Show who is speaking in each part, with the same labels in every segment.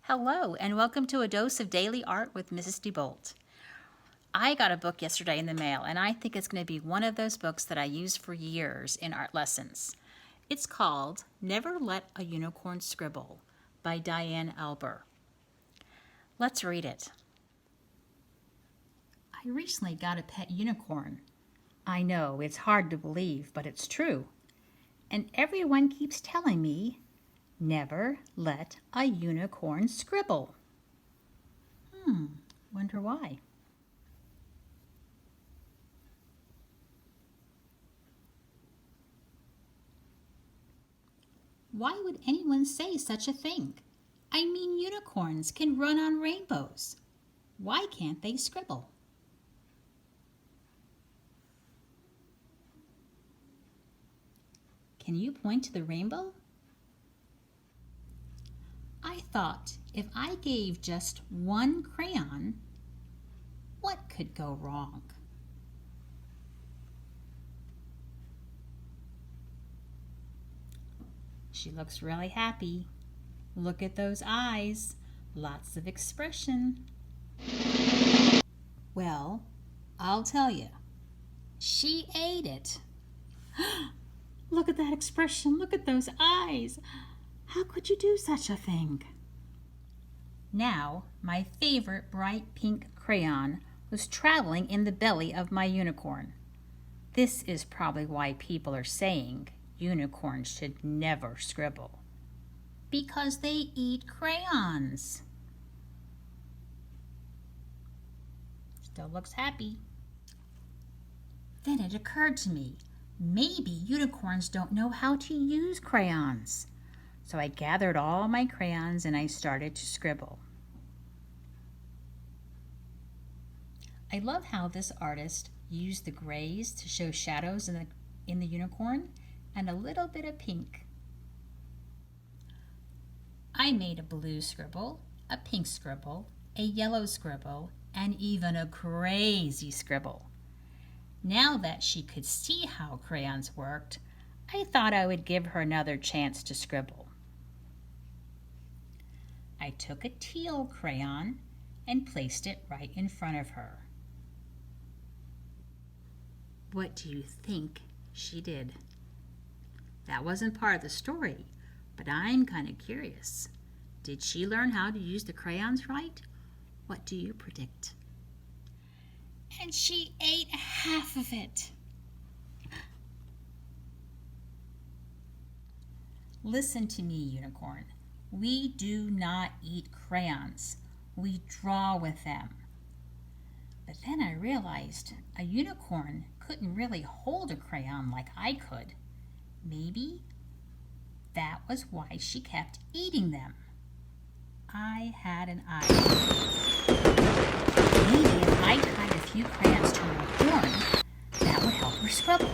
Speaker 1: Hello, and welcome to A Dose of Daily Art with Mrs. DeBolt. I got a book yesterday in the mail, and I think it's going to be one of those books that I use for years in art lessons. It's called Never Let a Unicorn Scribble by Diane Alber. Let's read it. I recently got a pet unicorn. I know, it's hard to believe, but it's true. And everyone keeps telling me, never let a unicorn scribble. Wonder why. Why would anyone say such a thing? I mean, unicorns can run on rainbows. Why can't they scribble? Can you point to the rainbow? I thought if I gave just one crayon, what could go wrong? She looks really happy. Look at those eyes. Lots of expression. Well, I'll tell you. She ate it. Look at that expression. Look at those eyes. How could you do such a thing? Now, my favorite bright pink crayon was traveling in the belly of my unicorn. This is probably why people are saying unicorns should never scribble. Because they eat crayons. Still looks happy. Then it occurred to me, maybe unicorns don't know how to use crayons. So I gathered all my crayons and I started to scribble. I love how this artist used the grays to show shadows in the unicorn and a little bit of pink. I made a blue scribble, a pink scribble, a yellow scribble, and even a crazy scribble. Now that she could see how crayons worked, I thought I would give her another chance to scribble. I took a teal crayon and placed it right in front of her. What do you think she did? That wasn't part of the story, but I'm kind of curious. Did she learn how to use the crayons right? What do you predict? And she ate half of it. Listen to me, unicorn. We do not eat crayons. We draw with them. But then I realized a unicorn couldn't really hold a crayon like I could. Maybe that was why she kept eating them. I had an idea. Maybe if I tied a few crayons to her horn, that would help her scribble.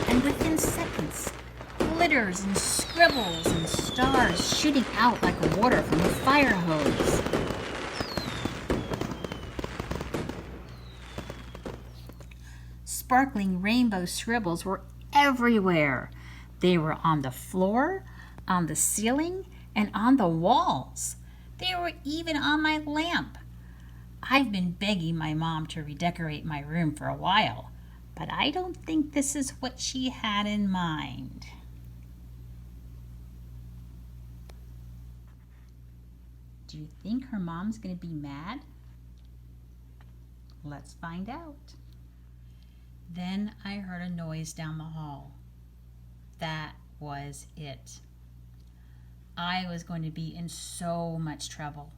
Speaker 1: And within seconds, glitters and scribbles and stars shooting out like water from a fire hose. Sparkling rainbow scribbles were everywhere. They were on the floor, on the ceiling, and on the walls. They were even on my lamp. I've been begging my mom to redecorate my room for a while, but I don't think this is what she had in mind. Do you think her mom's going to be mad? Let's find out. Then I heard a noise down the hall. That was it. I was going to be in so much trouble.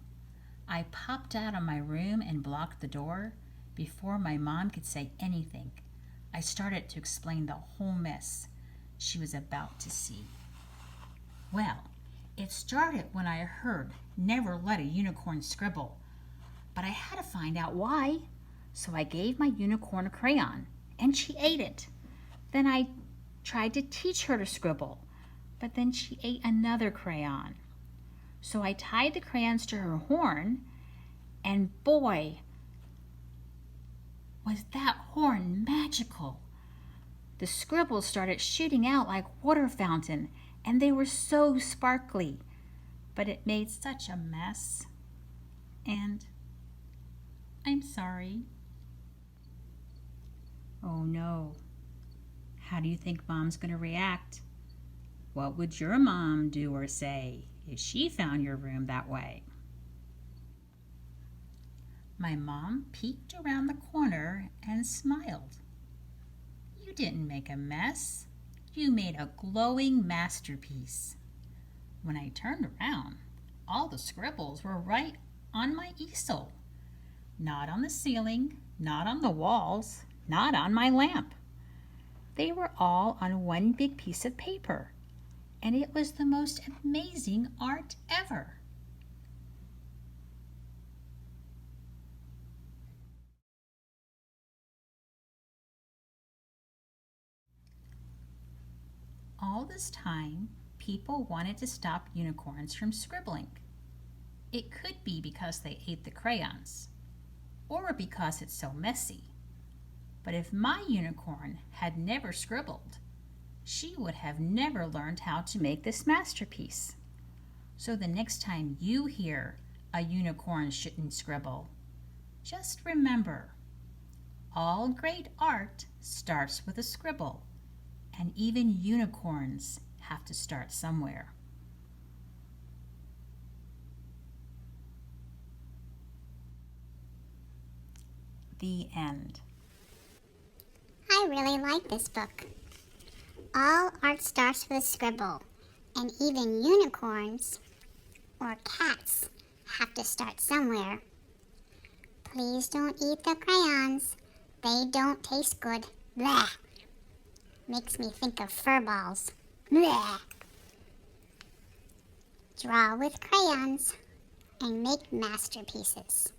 Speaker 1: I popped out of my room and blocked the door. Before my mom could say anything, I started to explain the whole mess she was about to see. Well, it started when I heard never let a unicorn scribble, but I had to find out why. So I gave my unicorn a crayon, and she ate it. Then I tried to teach her to scribble, but then she ate another crayon. So I tied the crayons to her horn, and boy, was that horn magical! The scribbles started shooting out like water fountain, and they were so sparkly, but it made such a mess. And I'm sorry. Oh no. How do you think Mom's going to react? What would your mom do or say if she found your room that way? My mom peeked around the corner and smiled. You didn't make a mess. You made a glowing masterpiece. When I turned around, all the scribbles were right on my easel. Not on the ceiling, not on the walls, not on my lamp. They were all on one big piece of paper, and it was the most amazing art ever. All this time, people wanted to stop unicorns from scribbling. It could be because they ate the crayons, or because it's so messy. But if my unicorn had never scribbled, she would have never learned how to make this masterpiece. So the next time you hear a unicorn shouldn't scribble, just remember, all great art starts with a scribble, and even unicorns have to start somewhere. The end.
Speaker 2: I really like this book. All art starts with a scribble, and even unicorns or cats have to start somewhere. Please don't eat the crayons. They don't taste good. Blech. Makes me think of fur balls. Blech. Draw with crayons and make masterpieces.